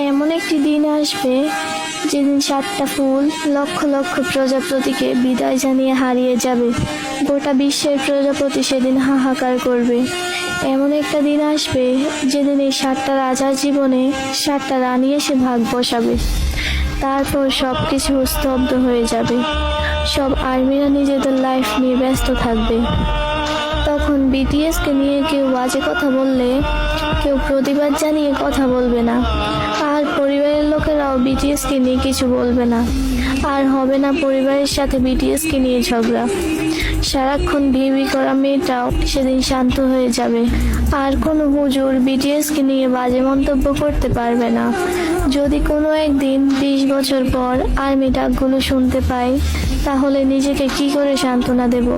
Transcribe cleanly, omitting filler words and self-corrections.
এমন একটি দিন আসবে যেদিন 7টা ফুল লক্ষ লক্ষ প্রজাপতিকে বিদায় জানিয়ে হারিয়ে যাবে। গোটা বিশ্বের প্রজাপতি সেদিন হাহাকার করবে। এমন একটা দিন আসবে যেদিন এই 7টা রাজার জীবনে 7টা রানী এসে ভাগ বসাবে। তারপর সব কিছু স্তব্ধ হয়ে যাবে। সব আর্মিরা নিজেদের লাইফ নিয়ে ব্যস্ত থাকবে। তখন বিটিএসকে নিয়ে কেউ বাজে কথা বললে কেউ প্রতিবাদ জানিয়ে কথা বলবে না। আর পরিবারের লোকেরাও বিটিএসকে নিয়ে কিছু বলবে না। আর হবে না পরিবারের সাথে বিটিএসকে নিয়ে ঝগড়া। সারাক্ষণ বিবি করা মেয়েটাও সেদিন শান্ত হয়ে যাবে। আর কোনো হুজুর বিটিএসকে নিয়ে বাজে মন্তব্য করতে পারবে না। যদি কোনো একদিন 20 বছর পর আর্মি ডাকগুলো শুনতে পাই, তাহলে নিজেকে কি করে সান্ত্বনা দেব?